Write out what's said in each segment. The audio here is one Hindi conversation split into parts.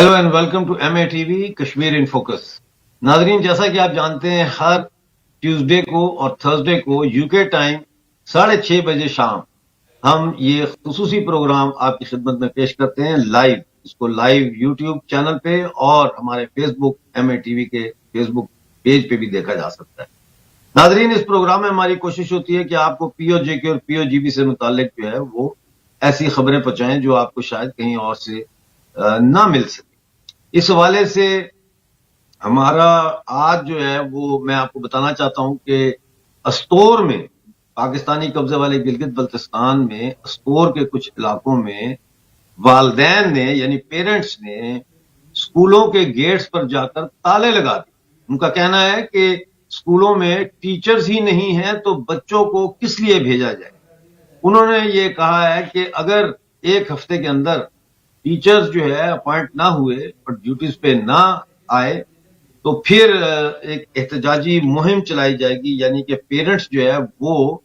Hello and welcome to MATV Kashmir in focus. नाजरीन, जैसा कि आप जानते हैं, हर ट्यूसडे को और थर्सडे को यूके टाइम 6:30 बजे शाम हम ये खुसूसी प्रोग्राम आपकी खिदमत में पेश करते हैं लाइव। इसको लाइव यूट्यूब चैनल पे और हमारे फेसबुक MATV के फेसबुक पेज पे भी देखा जा सकता है। नाजरीन, इस प्रोग्राम में हमारी कोशिश होती है कि आपको POJK और POGB से मुतालिक जो है वो ऐसी खबरें पहुंचाएं जो आपको शायद कहीं और से ना मिल सके। इस हवाले से हमारा आज जो है वो मैं आपको बताना चाहता हूं कि अस्तोर में, पाकिस्तानी कब्जे वाले गिलगित बल्तिस्तान में अस्तोर के कुछ इलाकों में वालदैन ने यानी पेरेंट्स ने स्कूलों के गेट्स पर जाकर ताले लगा दिए। उनका कहना है कि स्कूलों में टीचर्स ही नहीं है तो बच्चों को किस लिए भेजा जाए। उन्होंने ये कहा है कि अगर एक हफ्ते के अंदर टीचर्स जो है अपॉइंट ना हुए और ड्यूटीज पे ना आए तो फिर एक एहतजाजी मुहिम चलाई जाएगी, यानी कि पेरेंट्स जो है वो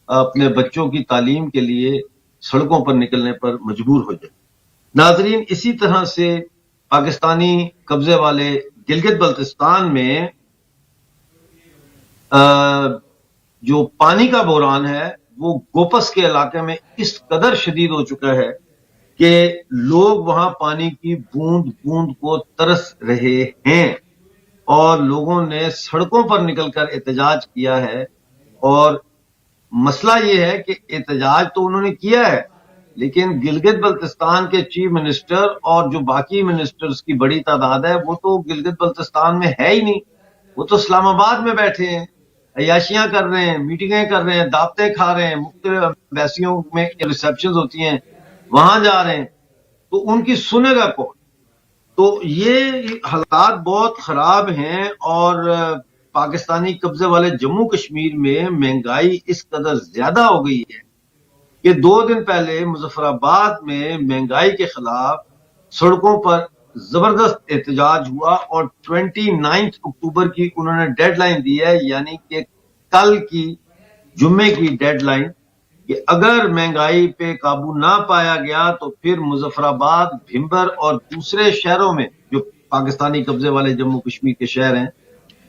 अपने बच्चों की तालीम के लिए सड़कों पर निकलने पर मजबूर हो जाए। नाजरीन, इसी तरह से पाकिस्तानी कब्जे वाले गिलगित बल्तिस्तान में जो पानी का बहरान है वो गोपस के इलाके में इस कदर शदीद हो चुका है कि लोग वहां पानी की बूंद बूंद को तरस रहे हैं और लोगों ने सड़कों पर निकलकर एहतजाज किया है। और मसला ये है कि एहतजाज तो उन्होंने किया है, लेकिन गिलगित बल्तिस्तान के चीफ मिनिस्टर और जो बाकी मिनिस्टर्स की बड़ी तादाद है वो तो गिलगित बल्तिस्तान में है ही नहीं। वो तो इस्लामाबाद में बैठे हैं, अयाशियां कर रहे हैं, मीटिंगें कर रहे हैं, दावतें खा रहे हैं, मुख्तलिफ एम्बेसियों में रिसेप्शन होती हैं वहां जा रहे हैं, तो उनकी सुनेगा कौन। तो ये हालात बहुत खराब हैं और पाकिस्तानी कब्जे वाले जम्मू कश्मीर में महंगाई इस कदर ज्यादा हो गई है कि 2 दिन पहले मुजफ्फराबाद में महंगाई के खिलाफ सड़कों पर जबरदस्त एहतजाज हुआ और 29 अक्टूबर की उन्होंने डेडलाइन दी है, यानी कि कल की जुम्मे की डेडलाइन, कि अगर महंगाई पे काबू ना पाया गया तो फिर मुजफ्फराबाद, भिंबर और दूसरे शहरों में जो पाकिस्तानी कब्जे वाले जम्मू कश्मीर के शहर हैं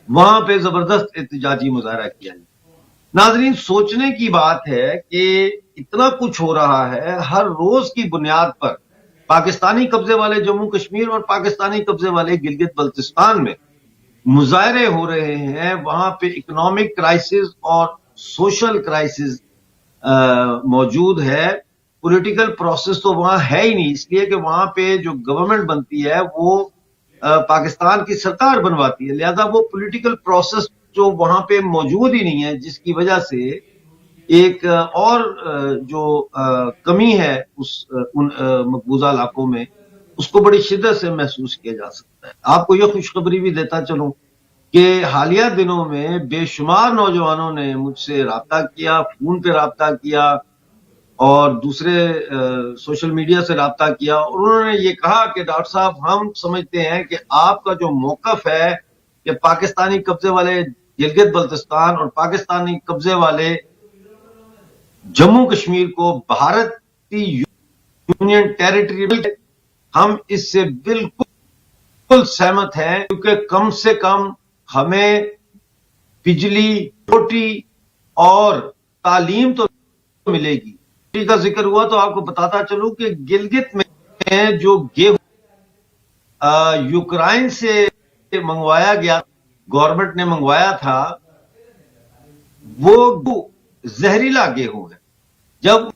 वहां पे जबरदस्त एहतजाजी मुजाहरा किया जाए। नाजरीन, सोचने की बात है कि इतना कुछ हो रहा है, हर रोज की बुनियाद पर पाकिस्तानी कब्जे वाले जम्मू कश्मीर और पाकिस्तानी कब्जे वाले गिलगित बल्तिस्तान में मुजाहरे हो रहे हैं। वहां पे इकोनॉमिक क्राइसिस और सोशल क्राइसिस मौजूद है। पॉलिटिकल प्रोसेस तो वहां है ही नहीं, इसलिए कि वहां पे जो गवर्नमेंट बनती है वो पाकिस्तान की सरकार बनवाती है, लिहाजा वो पॉलिटिकल प्रोसेस जो वहां पे मौजूद ही नहीं है, जिसकी वजह से एक और जो कमी है उन मकबूजा इलाकों में, उसको बड़ी शिद्दत से महसूस किया जा सकता है। आपको यह खुशखबरी भी देता चलूं कि हालिया दिनों में बेशुमार नौजवानों ने मुझसे राब्ता किया, फोन पे राब्ता किया और दूसरे सोशल मीडिया से राब्ता किया, और उन्होंने ये कहा कि डॉक्टर साहब, हम समझते हैं कि आपका जो मौकफ है कि पाकिस्तानी कब्जे वाले गिलगित बल्तिस्तान और पाकिस्तानी कब्जे वाले जम्मू कश्मीर को भारतीय यूनियन टेरिटरी, हम इससे बिल्कुल सहमत हैं, क्योंकि कम से कम हमें बिजली, रोटी और तालीम तो मिलेगी। रोटी का जिक्र हुआ तो आपको बताता चलूं कि गिलगित में जो गेहूं यूक्रेन से मंगवाया गया, गवर्नमेंट ने मंगवाया था, वो जहरीला गेहूं है। जब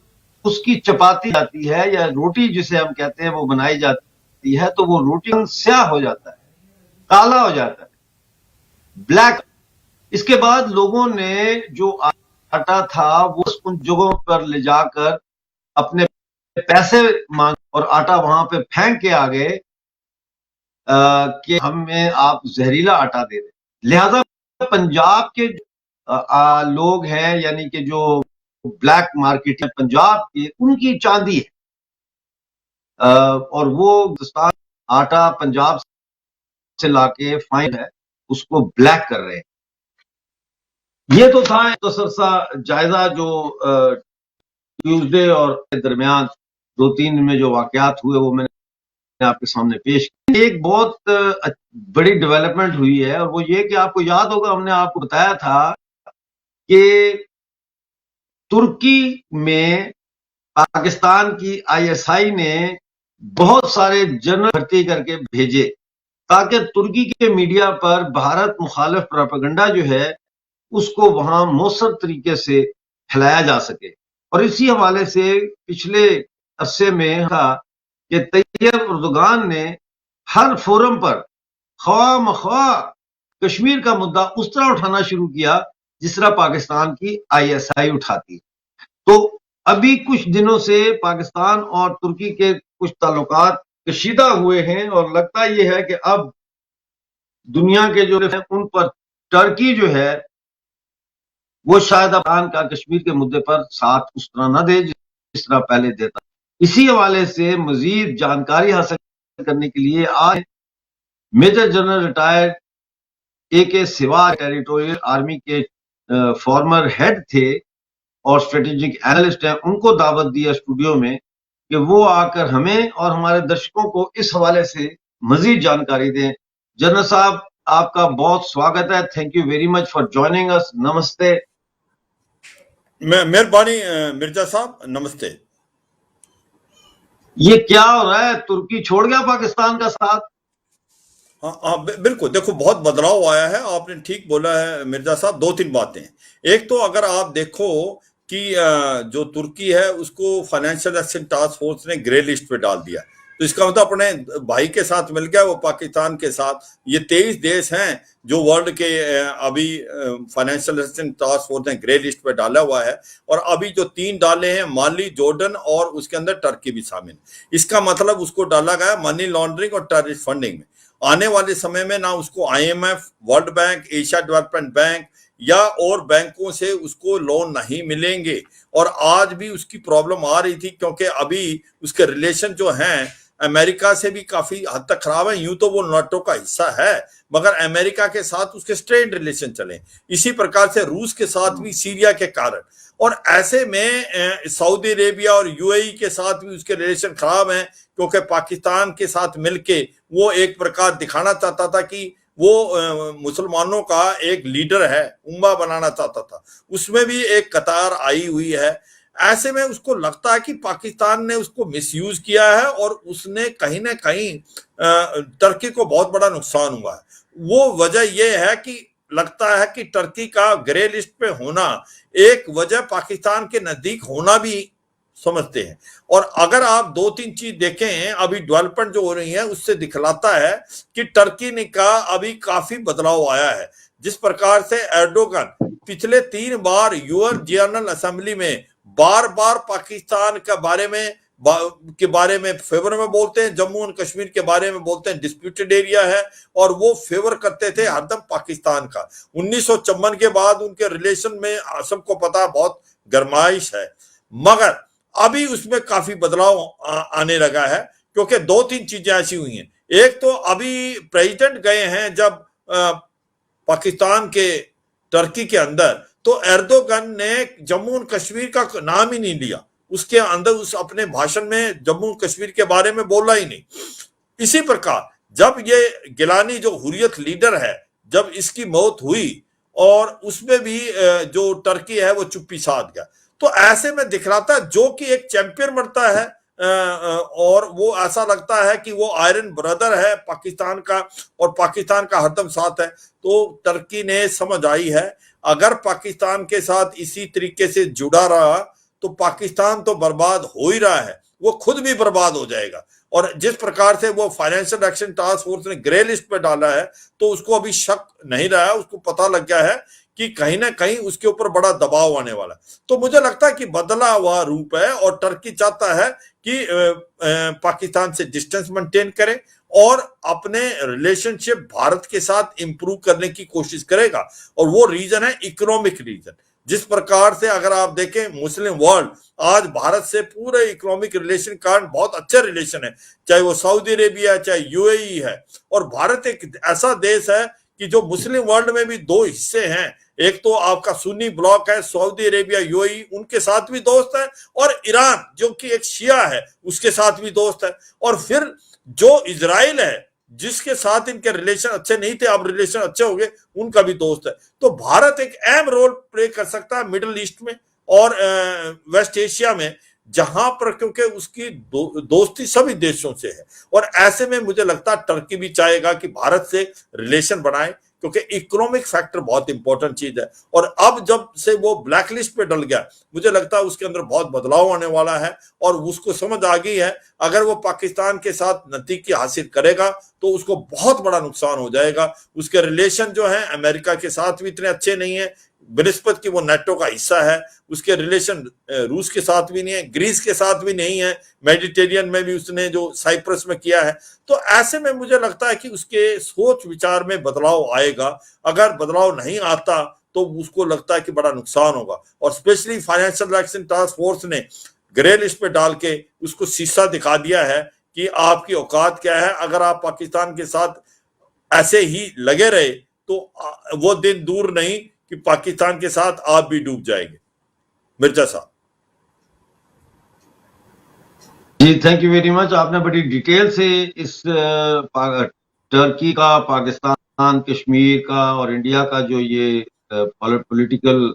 उसकी चपाती जाती है या रोटी जिसे हम कहते हैं वो बनाई जाती है तो वो रोटी स्याह हो जाता है, काला हो जाता है, ब्लैक। इसके बाद लोगों ने जो आटा था वो उन जगहों पर ले जाकर अपने पैसे मांग और आटा वहां पे फेंक के आ गए कि हमें आप जहरीला आटा दे रहे। लिहाजा पंजाब के लोग हैं, यानी कि जो ब्लैक मार्केट है पंजाब की, उनकी चांदी है और वो आटा पंजाब से लाके फाइन है उसको ब्लैक कर रहे हैं। ये तो था तो सरसा जायजा जो ट्यूसडे और दरमियान 2-3 दिन में जो वाकयात हुए वो मैंने आपके सामने पेश किए। एक बहुत बड़ी डेवलपमेंट हुई है, और वो ये कि आपको याद होगा हमने आपको बताया था कि तुर्की में पाकिस्तान की आईएसआई ने बहुत सारे जनरल भर्ती करके भेजे ताकि तुर्की के मीडिया पर भारत मुखालिफ प्रोपेगेंडा जो है उसको वहां मौसर तरीके से फैलाया जा सके। और इसी हवाले से पिछले अरसे में था कि तैयब उर्दुगान ने हर फोरम पर ख्वाह मख्वाह कश्मीर का मुद्दा उस तरह उठाना शुरू किया जिस तरह पाकिस्तान की आईएसआई उठाती। तो अभी कुछ दिनों से पाकिस्तान और तुर्की के कुछ ताल्लुकात कशीदा हुए हैं, और लगता यह है कि अब दुनिया के जो है उन पर टर्की जो है वो शायद अफगान का कश्मीर के मुद्दे पर साथ उस तरह न दे जिस तरह पहले देता। इसी हवाले से मजीद जानकारी हासिल करने के लिए आज मेजर जनरल रिटायर्ड AK सिवा टेरिटोरियल आर्मी के फॉर्मर हेड थे और स्ट्रेटेजिक एनालिस्ट हैं, उनको दावत दिया स्टूडियो में कि वो आकर हमें और हमारे दर्शकों को इस हवाले से मजीद जानकारी दें। जनरल साहब, आपका बहुत स्वागत है। Thank you very much for joining us. नमस्ते। मेहरबानी मिर्जा साहब, नमस्ते। ये क्या हो रहा है? तुर्की छोड़ गया पाकिस्तान का साथ? हाँ हाँ, बिल्कुल। देखो, बहुत बदलाव आया है, आपने ठीक बोला है मिर्जा साहब। दो तीन बातें। एक तो अगर आप देखो कि जो तुर्की है उसको फाइनेंशियल एक्शन टास्क फोर्स ने ग्रे लिस्ट पे डाल दिया, तो इसका मतलब अपने भाई के साथ मिल गया वो पाकिस्तान के साथ। ये 23 देश हैं जो वर्ल्ड के अभी फाइनेंशियल एक्शन टास्क फोर्स ने ग्रे लिस्ट पे डाला हुआ है, और अभी जो 3 डाले हैं, माली, जॉर्डन और उसके अंदर टर्की भी शामिल। इसका मतलब उसको डाला गया मनी लॉन्ड्रिंग और टेररिस्ट फंडिंग में। आने वाले समय में ना उसको IMF, world bank, Asia development bank या और बैंकों से उसको लोन नहीं मिलेंगे। और आज भी उसकी प्रॉब्लम आ रही थी क्योंकि अभी उसके रिलेशन जो हैं अमेरिका से भी काफी हद तक खराब है। यूं तो वो नाटो का हिस्सा है, मगर अमेरिका के साथ उसके स्ट्रेन्ड रिलेशन चले। इसी प्रकार से रूस के साथ भी सीरिया के कारण, और ऐसे में सऊदी अरेबिया और UAE के साथ भी उसके रिलेशन खराब हैं क्योंकि पाकिस्तान के साथ मिलके वो एक प्रकार दिखाना चाहता था कि वो मुसलमानों का एक लीडर है, उम्मा बनाना चाहता था। उसमें भी एक कतार आई हुई है। ऐसे में उसको लगता है कि पाकिस्तान ने उसको मिसयूज किया है और उसने कहीं ना कहीं टर्की को बहुत बड़ा नुकसान हुआ है। वो वजह यह है कि लगता है कि टर्की का ग्रे लिस्ट पे होना एक वजह पाकिस्तान के नजदीक होना भी समझते हैं। और अगर आप 2-3 चीज देखें अभी डेवलपमेंट जो हो रही है, उससे दिखलाता है कि टर्की ने का अभी काफी बदलाव आया है। जिस प्रकार से एर्डोगन पिछले 3 बार यूएन जनरल असेंबली में बार बार पाकिस्तान के बारे में फेवर में बोलते हैं, जम्मू एंड कश्मीर के बारे में बोलते हैं डिस्प्यूटेड एरिया है, और वो फेवर करते थे हरदम पाकिस्तान का। 1954 के बाद उनके रिलेशन में सबको पता बहुत गरमाइश है, मगर अभी उसमें काफी बदलाव आने लगा है क्योंकि 2-3 चीजें ऐसी हुई हैं। एक तो अभी प्रेसिडेंट गए हैं जब पाकिस्तान के टर्की के अंदर, तो एर्दोगन ने जम्मू एंड कश्मीर का नाम ही नहीं लिया। उसके अंदर उस अपने भाषण में जम्मू कश्मीर के बारे में बोला ही नहीं। इसी प्रकार जब ये गिलानी जो हुर्रियत लीडर है, जब इसकी मौत हुई और उसमें भी जो टर्की है वो चुप्पी साध गया, तो ऐसे में दिख रहा था जो कि एक चैंपियन बनता है और वो ऐसा लगता है कि वो आयरन ब्रदर है पाकिस्तान का और पाकिस्तान का हरदम साथ है। तो टर्की ने समझ आई है अगर पाकिस्तान के साथ इसी तरीके से जुड़ा रहा तो पाकिस्तान तो बर्बाद हो ही रहा है, वो खुद भी बर्बाद हो जाएगा। और जिस प्रकार से वो फाइनेंशियल एक्शन टास्क फोर्स ने ग्रे लिस्ट पे डाला है, तो उसको अभी शक नहीं रहा है, उसको पता लग गया है कि कहीं ना कहीं उसके ऊपर बड़ा दबाव आने वाला है। तो मुझे लगता है कि बदला हुआ रूप है और टर्की चाहता है कि पाकिस्तान से डिस्टेंस मेंटेन करे और अपने रिलेशनशिप भारत के साथ इंप्रूव करने की कोशिश करेगा। और वो रीजन है इकोनॉमिक रीजन। जिस प्रकार से अगर आप देखें मुस्लिम वर्ल्ड आज भारत से पूरे इकोनॉमिक रिलेशन कारण बहुत अच्छे रिलेशन है, चाहे वो सऊदी अरेबिया है, चाहे UAE है। और भारत एक ऐसा देश है कि जो मुस्लिम वर्ल्ड में भी 2 हिस्से हैं, एक तो आपका सुन्नी ब्लॉक है सऊदी अरेबिया UAE, उनके साथ भी दोस्त है, और ईरान जो कि एक शिया है उसके साथ भी दोस्त है, और फिर जो इजराइल है जिसके साथ इनके रिलेशन अच्छे नहीं थे, अब रिलेशन अच्छे हो गए, उनका भी दोस्त है। तो भारत एक अहम रोल प्ले कर सकता है मिडिल ईस्ट में और वेस्ट एशिया में, जहां पर क्योंकि उसकी दोस्ती सभी देशों से है। और ऐसे में मुझे लगता है टर्की भी चाहेगा कि भारत से रिलेशन बनाए, क्योंकि इकोनॉमिक फैक्टर बहुत इंपॉर्टेंट चीज है। और अब जब से वो ब्लैक लिस्ट पे डल गया, मुझे लगता है उसके अंदर बहुत बदलाव आने वाला है और उसको समझ आ गई है अगर वो पाकिस्तान के साथ नतीजा हासिल करेगा तो उसको बहुत बड़ा नुकसान हो जाएगा। उसके रिलेशन जो है अमेरिका के साथ भी इतने अच्छे नहीं है, बृहस्पति की वो नेटो का हिस्सा है, उसके रिलेशन रूस के साथ भी नहीं है, ग्रीस के साथ भी नहीं है, मेडिटेरियन में भी उसने जो साइप्रस में किया है। तो ऐसे में मुझे लगता है कि उसके सोच विचार में बदलाव आएगा। अगर बदलाव नहीं आता तो उसको लगता है कि बड़ा नुकसान होगा। और specially financial action task force ने ग्रे लिस्ट पे डाल के उसको शीशा दिखा दिया है कि आपकी औकात क्या है। अगर आप पाकिस्तान के साथ ऐसे ही लगे रहे तो वो दिन दूर नहीं कि पाकिस्तान के साथ आप भी डूब जाएंगे। मिर्जा साहब जी, थैंक यू वेरी मच। आपने बड़ी डिटेल से इस टर्की का, पाकिस्तान, कश्मीर का और इंडिया का जो ये पॉलिटिकल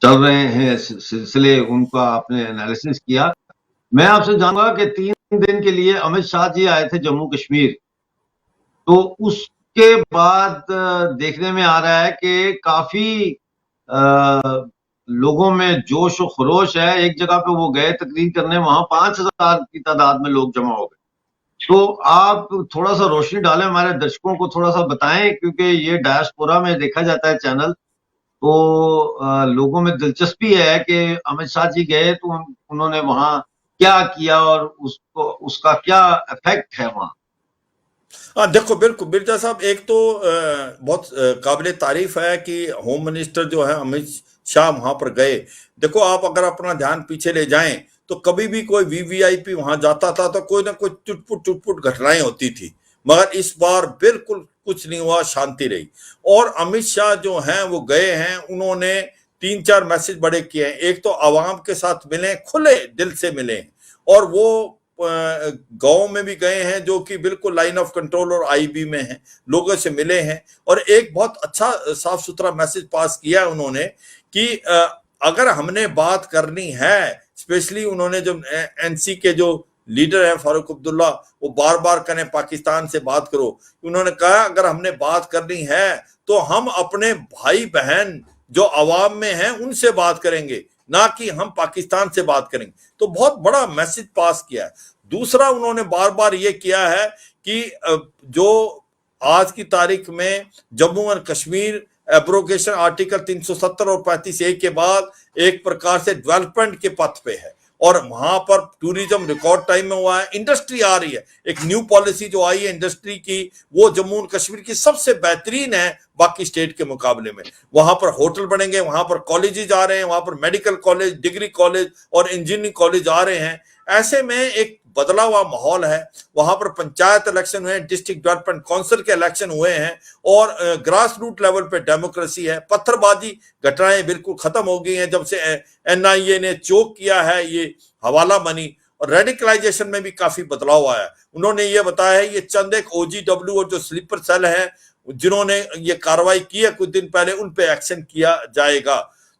चल रहे हैं सिलसिले, उनका आपने एनालिसिस किया। मैं आपसे जानूंगा कि 3 दिन के लिए अमित शाह जी आए थे जम्मू कश्मीर, तो उसके बाद देखने में आ रहा है कि काफी लोगों में जोश और खरोश है। एक जगह पे वो गए तकरीर करने, वहां 5,000 की तादाद में लोग जमा हो गए। तो आप थोड़ा सा रोशनी डालें, हमारे दर्शकों को थोड़ा सा बताएं, क्योंकि ये डायस्पोरा में देखा जाता है चैनल, तो लोगों में दिलचस्पी है कि अमित शाह जी गए तो उन्होंने वहां क्या किया और उसको उसका क्या इफेक्ट है वहां। हाँ देखो, बिल्कुल मिर्जा साहब, एक तो बहुत काबिल तारीफ है कि होम मिनिस्टर जो है अमित शाह वहां पर गए। देखो, आप अगर अपना ध्यान पीछे ले जाएं तो कभी भी कोई वीवीआईपी वहां जाता था तो कोई ना कोई चुटपुट घटनाएं होती थी, मगर इस बार बिल्कुल कुछ नहीं हुआ, शांति रही। और अमित शाह जो हैं वो गए हैं, उन्होंने 3-4 मैसेज बड़े किए हैं। एक तो आवाम के साथ मिले, खुले दिल से मिले, और वो गांव में भी गए हैं जो कि बिल्कुल लाइन ऑफ कंट्रोल और आईबी में हैं, लोगों से मिले हैं। और एक बहुत अच्छा साफ सुथरा मैसेज पास किया है उन्होंने कि अगर हमने बात करनी है, स्पेशली उन्होंने जो एनसी के जो लीडर है फारूक अब्दुल्ला, वो बार बार करें पाकिस्तान से बात करो। उन्होंने कहा अगर हमने बात करनी है तो हम अपने भाई बहन जो अवाम में हैं उनसे बात करेंगे, ना कि हम पाकिस्तान से बात करेंगे। तो बहुत बड़ा मैसेज पास किया है। दूसरा, उन्होंने बार बार ये किया है कि जो आज की तारीख में Jammu and Kashmir abrogation article 370 और 35A के बाद एक प्रकार से डेवलपमेंट के पथ पे है, और वहां पर टूरिज्म रिकॉर्ड टाइम में हुआ है, इंडस्ट्री आ रही है। एक न्यू पॉलिसी जो आई है इंडस्ट्री की, वो जम्मू एंड कश्मीर की सबसे बेहतरीन है बाकी स्टेट के मुकाबले में। वहां पर होटल बनेंगे, वहां पर कॉलेजेस आ रहे हैं, वहां पर मेडिकल कॉलेज, डिग्री कॉलेज और इंजीनियरिंग कॉलेज आ रहे हैं। ऐसे में एक बदला हुआ माहौल है। वहां पर पंचायत इलेक्शन हुए हैं, डिस्ट्रिक्ट डेवलपमेंट काउंसिल के इलेक्शन हुए हैं, और ग्रास रूट लेवल पे डेमोक्रेसी है। पत्थरबाजी घटनाएं बिल्कुल खत्म हो गई हैं जब से एनआईए ने चोक किया है ये हवाला मनी। और रेडिकलाइजेशन में भी काफी बदलाव आया है। उन्होंने ये बताया है ये चंद एक ओजीडब्ल्यू और जो स्लीपर सेल है जिन्होंने ये कार्रवाई की है कुछ दिन पहले, उन पे एक्शन किया जाएगा।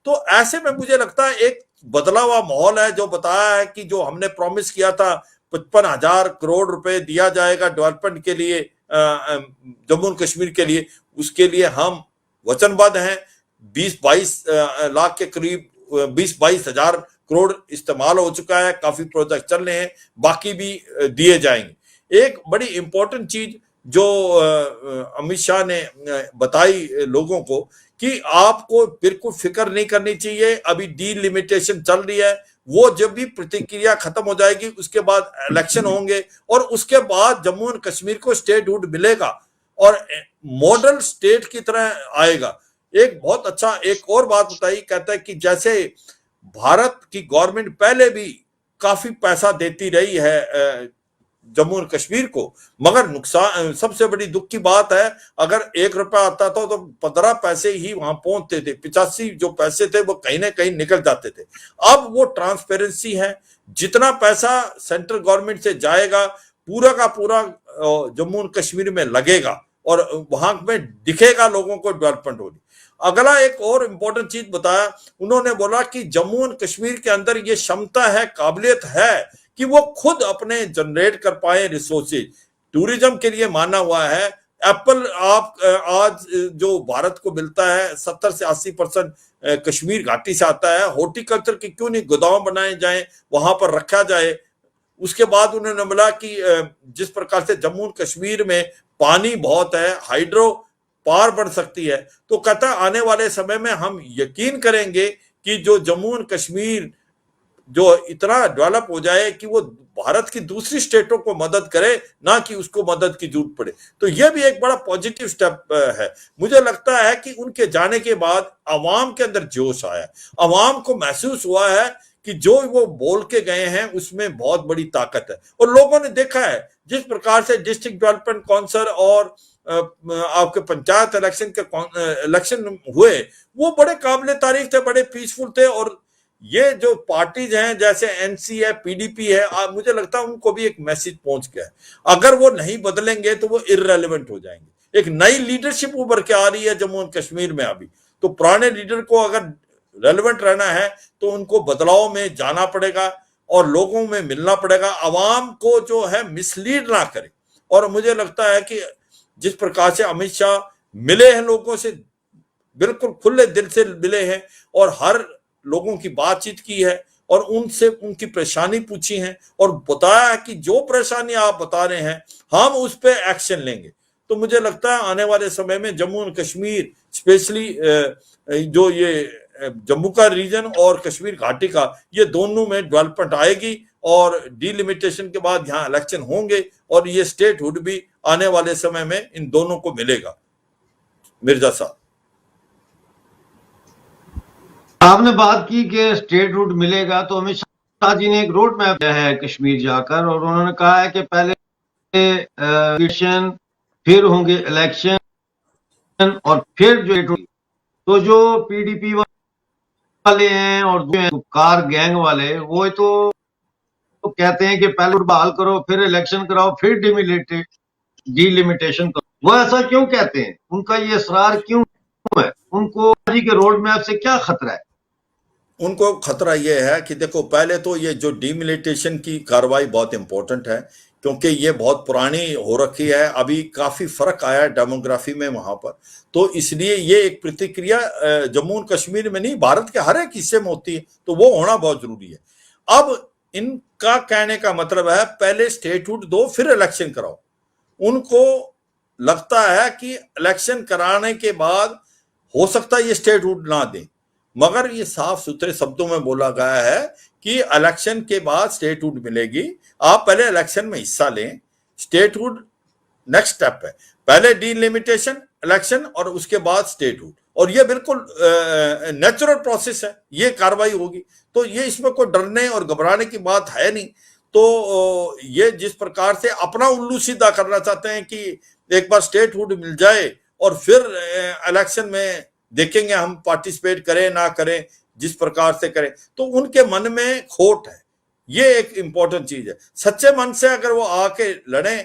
तो ऐसे में मुझे लगता है एक बदला हुआ माहौल है, जो बताया है कि जो हमने प्रॉमिस किया था 55,000 करोड़ रुपए दिया जाएगा डेवलपमेंट के लिए जम्मू कश्मीर के लिए, उसके लिए हम वचनबद्ध हैं। 20-22 लाख के करीब 20-22 हजार करोड़ इस्तेमाल हो चुका है, काफी प्रोजेक्ट चल रहे हैं, बाकी भी दिए जाएंगे। एक बड़ी इंपॉर्टेंट चीज जो अमित शाह ने बताई लोगों को कि आपको बिल्कुल फिक्र नहीं करनी चाहिए, अभी डीलिमिटेशन चल रही है, वो जब भी प्रतिक्रिया खत्म हो जाएगी उसके बाद इलेक्शन होंगे और उसके बाद जम्मू एंड कश्मीर को स्टेटहुड मिलेगा और मॉडल स्टेट की तरह आएगा। एक बहुत अच्छा एक और बात बताई, कहता है कि जैसे भारत की गवर्नमेंट पहले भी काफी पैसा देती रही है जम्मू और कश्मीर को, मगर नुकसान सबसे बड़ी दुख की बात है अगर 1 रुपया आता था तो 15 पैसे ही वहां पहुंचते थे, 85 जो पैसे थे वो कहीं ना कहीं निकल जाते थे। अब वो ट्रांसपेरेंसी है, जितना पैसा सेंट्रल गवर्नमेंट से जाएगा पूरा का पूरा जम्मू एंड कश्मीर में लगेगा और वहां में दिखेगा लोगों को डेवलपमेंट होगी। अगला एक और इंपॉर्टेंट चीज बताया, उन्होंने बोला कि जम्मू एंड कश्मीर के अंदर ये क्षमता है, काबिलियत है कि वो खुद अपने जनरेट कर पाए रिसोर्सेज। टूरिज्म के लिए माना हुआ है, एप्पल आप आज जो भारत को मिलता है 70 से 80% कश्मीर घाटी से आता है। हॉर्टिकल्चर के क्यों नहीं गोदाम बनाए जाएं, वहां पर रखा जाए। उसके बाद उन्होंने बोला कि जिस प्रकार से जम्मू एंड कश्मीर में पानी बहुत है, हाइड्रो पार बढ़ सकती है, तो कहता आने वाले समय में हम यकीन करेंगे कि जो जम्मू एंड कश्मीर जो इतना डेवलप हो जाए कि वो भारत की दूसरी स्टेटों को मदद करे, ना कि उसको मदद की जरूरत पड़े। तो ये भी एक बड़ा पॉजिटिव स्टेप है। मुझे लगता है कि उनके जाने के बाद अवाम के अंदर जोश आया, अवाम को महसूस हुआ है कि जो वो बोल के गए हैं उसमें बहुत बड़ी ताकत है। और लोगों ने देखा है जिस प्रकार से डिस्ट्रिक्ट डेवलपमेंट काउंसिल और आपके पंचायत इलेक्शन हुए, वो बड़े काबिल तारीफ थे, बड़े पीसफुल थे। और ये जो पार्टीज हैं जैसे एनसी है, पीडीपी है, मुझे लगता है उनको भी एक मैसेज पहुंच गया है। अगर वो नहीं बदलेंगे तो वो इररेलेवेंट हो जाएंगे। एक नई लीडरशिप उभर के आ रही है जम्मू एंड कश्मीर में अभी, तो पुराने लीडर को अगर रेलेवेंट रहना है तो उनको बदलाव में जाना पड़ेगा और लोगों में मिलना पड़ेगा, अवाम को जो है मिसलीड ना करे। और मुझे लगता है कि जिस प्रकार से अमित शाह मिले हैं लोगों से, बिल्कुल खुले दिल से मिले हैं और हर लोगों की बातचीत की है और उनसे उनकी परेशानी पूछी है और बताया कि जो परेशानी आप बता रहे हैं हम उस पर एक्शन लेंगे। तो मुझे लगता है आने वाले समय में जम्मू एंड कश्मीर, स्पेशली जो ये जम्मू का रीजन और कश्मीर घाटी का, ये दोनों में डेवलपमेंट आएगी और डिलिमिटेशन के बाद यहाँ इलेक्शन होंगे और ये स्टेटहुड भी आने वाले समय में इन दोनों को मिलेगा। मिर्जा साहब, आपने बात की कि स्टेटहुड मिलेगा, तो अमित शाह जी ने एक रोड मैप दिया है कश्मीर जाकर और उन्होंने कहा है कि पहले इलेक्शन, फिर होंगे इलेक्शन और फिर जो, तो जो पीडीपी वाले हैं और जो कार गैंग वाले, वो तो कहते हैं कि पहले बहाल करो, फिर इलेक्शन कराओ, फिर डिलिमिटेशन करो। वो ऐसा क्यों कहते हैं? उनका ये असरार क्यों है? उनको जी के रोड मैप से क्या खतरा है? उनको खतरा यह है कि देखो, पहले तो ये जो डिमिलिटेशन की कार्रवाई बहुत इंपॉर्टेंट है क्योंकि ये बहुत पुरानी हो रखी है, अभी काफी फर्क आया है डेमोग्राफी में वहां पर। तो इसलिए ये एक प्रतिक्रिया जम्मू और कश्मीर में नहीं, भारत के हर एक हिस्से में होती है, तो वो होना बहुत जरूरी है। अब इनका कहने का मतलब है पहले स्टेटहुड दो फिर इलेक्शन कराओ। उनको लगता है कि इलेक्शन कराने के बाद हो सकता है ये स्टेटहुड ना दे, मगर ये साफ सुथरे शब्दों में बोला गया है कि इलेक्शन के बाद स्टेटहुड मिलेगी। आप पहले इलेक्शन में हिस्सा लें, स्टेटहुड नेक्स्ट स्टेप है, पहले डिलिमिटेशन, इलेक्शन और उसके बाद स्टेटहुड। और ये बिल्कुल नेचुरल प्रोसेस है, ये कार्रवाई होगी। तो ये इसमें कोई डरने और घबराने की बात है नहीं। तो ये जिस प्रकार से अपना उल्लू सीधा करना चाहते हैं कि एक बार स्टेटहुड मिल जाए और फिर इलेक्शन में देखेंगे हम पार्टिसिपेट करें ना करें, जिस प्रकार से करें, तो उनके मन में खोट है। ये एक इंपॉर्टेंट चीज है। सच्चे मन से अगर वो आके लड़े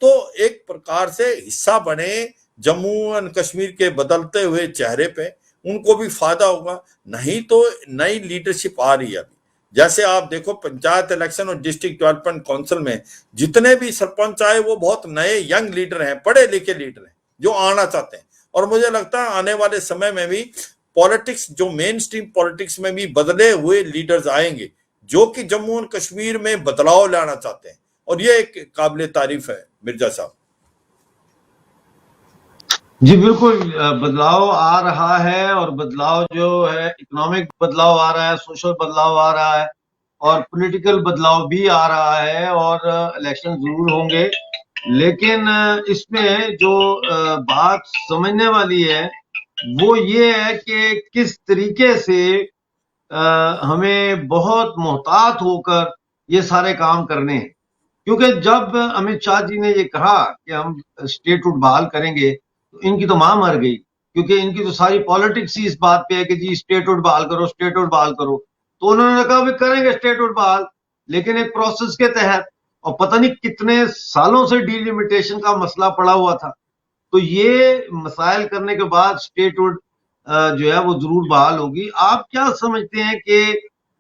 तो एक प्रकार से हिस्सा बने जम्मू एंड कश्मीर के बदलते हुए चेहरे पे, उनको भी फायदा होगा। नहीं तो नई लीडरशिप आ रही है अभी, जैसे आप देखो पंचायत इलेक्शन और डिस्ट्रिक्ट डेवलपमेंट काउंसिल में जितने भी सरपंच आए वो बहुत नए यंग लीडर हैं, पढ़े लिखे लीडर हैं जो आना चाहते हैं। और मुझे लगता है आने वाले समय में भी पॉलिटिक्स, जो मेन स्ट्रीम पॉलिटिक्स में भी बदले हुए लीडर्स आएंगे जो कि जम्मू और कश्मीर में बदलाव लाना चाहते हैं। और ये एक काबिल तारीफ है मिर्जा साहब। जी बिल्कुल, बदलाव आ रहा है और बदलाव जो है इकोनॉमिक बदलाव आ रहा है, सोशल बदलाव आ रहा है और पॉलिटिकल बदलाव भी आ रहा है और इलेक्शन जरूर होंगे। लेकिन इसमें जो बात समझने वाली है वो ये है कि किस तरीके से हमें बहुत मोहतात होकर ये सारे काम करने हैं। क्योंकि जब अमित शाह जी ने ये कहा कि हम स्टेटहुड बहाल करेंगे तो इनकी तो मां मर गई, क्योंकि इनकी तो सारी पॉलिटिक्स ही इस बात पे है कि जी स्टेटहुड बहाल करो, स्टेटहुड बहाल करो। तो उन्होंने कहा भी करेंगे स्टेटहुड बहाल, लेकिन एक प्रोसेस के तहत। और पता नहीं कितने सालों से डिलिमिटेशन का मसला पड़ा हुआ था। तो ये मसाइल करने के बाद स्टेटहुड जो है वो जरूर बहाल होगी। आप क्या समझते हैं कि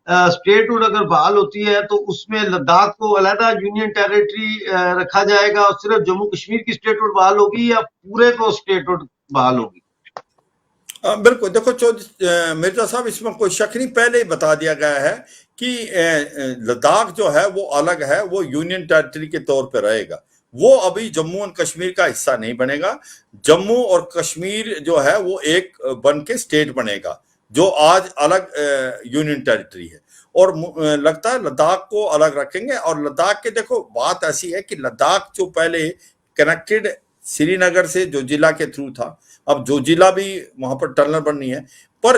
स्टेटहुड अगर बहाल होती है तो उसमें लद्दाख को अलहदा यूनियन टेरिटरी रखा जाएगा और सिर्फ जम्मू कश्मीर की स्टेटहुड बहाल होगी या पूरे को स्टेटहुड बहाल होगी? बिल्कुल, देखो मिर्जा साहब, इसमें कोई शक नहीं, पहले ही बता दिया गया है कि लद्दाख जो है वो अलग है, वो यूनियन टेरिटरी के तौर पे रहेगा, वो अभी जम्मू एंड कश्मीर का हिस्सा नहीं बनेगा। जम्मू और कश्मीर जो है वो एक बन के स्टेट बनेगा, जो आज अलग यूनियन टेरिटरी है। और लगता है लद्दाख को अलग रखेंगे। और लद्दाख के, देखो बात ऐसी है कि लद्दाख जो पहले कनेक्टेड श्रीनगर से जोजिला के थ्रू था, अब जोजिला भी वहां पर टनल बननी है, पर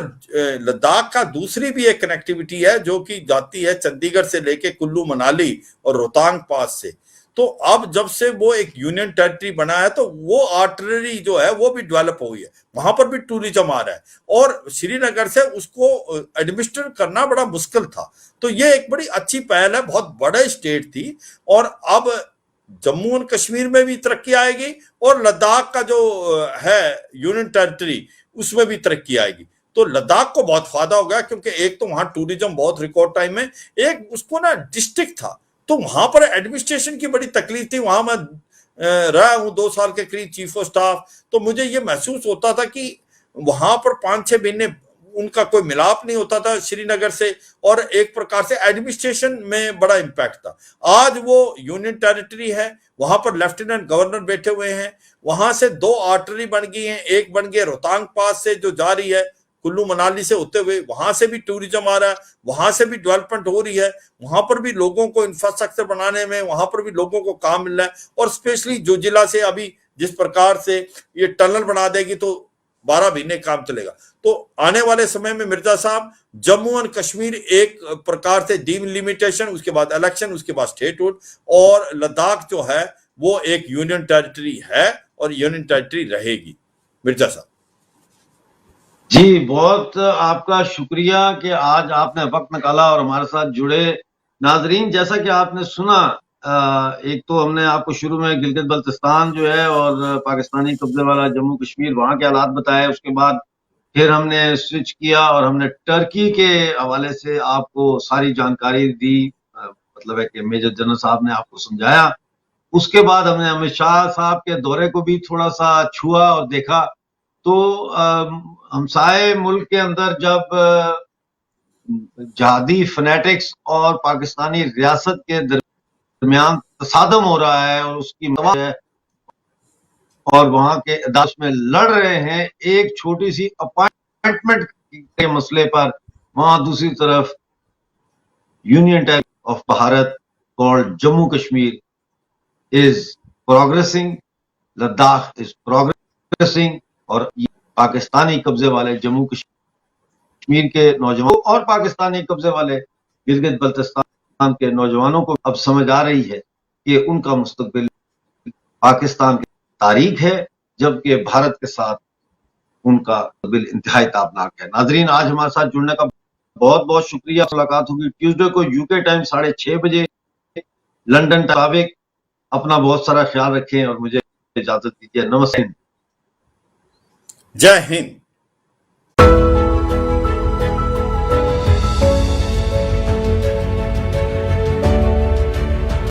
लद्दाख का दूसरी भी एक कनेक्टिविटी है जो कि जाती है चंडीगढ़ से लेके कुल्लू मनाली और रोहतांग पास से। तो अब जब से वो एक यूनियन टेरिटरी बना है तो वो आर्टरी जो है वो भी डेवलप हुई है, वहां पर भी टूरिज्म आ रहा है, और श्रीनगर से उसको एडमिनिस्टर करना बड़ा मुश्किल था। तो ये एक बड़ी अच्छी पहल है, बहुत बड़े स्टेट थी, और अब जम्मू एंड कश्मीर में भी तरक्की आएगी और लद्दाख का जो है यूनियन टेरिटरी उसमें भी तरक्की आएगी। तो लद्दाख को बहुत फायदा होगा, क्योंकि एक तो वहां टूरिज्म बहुत रिकॉर्ड टाइम में, एक उसको ना डिस्ट्रिक्ट था, तो वहां पर एडमिनिस्ट्रेशन की बड़ी तकलीफ थी। वहां मैं रहा हूं 2 साल के करीब चीफ ऑफ स्टाफ, तो मुझे ये महसूस होता था कि वहां पर 5-6 महीने उनका कोई मिलाप नहीं होता था श्रीनगर से, और एक प्रकार से एडमिनिस्ट्रेशन में बड़ा इंपैक्ट था। आज वो यूनियन टेरिटरी है, वहां पर लेफ्टिनेंट गवर्नर बैठे हुए हैं, वहां से 2 आर्टरी बन गई हैं, एक बन गई रोहतांग पास से जो जा रही है कुल्लू मनाली से होते हुए, वहां से भी टूरिज्म आ रहा है, वहां से भी डेवलपमेंट हो रही है, वहां पर भी लोगों को इंफ्रास्ट्रक्चर बनाने में, वहां पर भी लोगों को काम मिल रहा है। और स्पेशली जोजिला से अभी जिस प्रकार से ये टनल बना देगी तो 12 महीने काम चलेगा। तो आने वाले समय में मिर्जा साहब, जम्मू एंड कश्मीर एक प्रकार से डिलिमिटेशन, उसके बाद इलेक्शन, उसके बाद स्टेटहुड, और लद्दाख जो है वो एक यूनियन टेरिटरी है और यूनियन टेरिटरी रहेगी। मिर्जा साहब जी, बहुत आपका शुक्रिया कि आज आपने वक्त निकाला और हमारे साथ जुड़े। नाजरीन, जैसा कि आपने सुना, एक तो हमने आपको शुरू में गिलगित बल्तिस्तान जो है और पाकिस्तानी कब्जे वाला जम्मू कश्मीर, वहां के हालात बताए। उसके बाद फिर हमने स्विच किया और हमने टर्की के हवाले से आपको सारी जानकारी दी, मतलब है कि मेजर जनरल साहब ने आपको समझाया। उसके बाद हमने अमित शाह साहब के दौरे को भी थोड़ा सा छुआ और देखा। तो हमसाए मुल्क के अंदर जब जिहादी फनेटिक्स और पाकिस्तानी रियासत के दरमियान तसादम हो रहा है और उसकी है, और वहां के अदालत में लड़ रहे हैं एक छोटी सी अपॉइंटमेंट के मसले पर, वहां दूसरी तरफ union territory of Bharat called Jammu Kashmir is progressing, Ladakh is progressing, और पाकिस्तानी कब्जे वाले जम्मू कश्मीर के नौजवानों और पाकिस्तानी कब्जे वाले गिलगित बल्तिस्तान के नौजवानों को अब समझ आ रही है कि उनका मुस्तकबिल पाकिस्तान की तारीख है, जबकि भारत के साथ उनका मुस्तकबिल इंतहाई ताबनाक है। नाजरीन, आज हमारे साथ जुड़ने का बहुत बहुत शुक्रिया। मुलाकात होगी ट्यूसडे को यूके टाइम 6:30 बजे लंदन मुताबिक। अपना बहुत सारा ख्याल रखें और मुझे इजाजत दीजिए। नमस्ते। जय हिंद।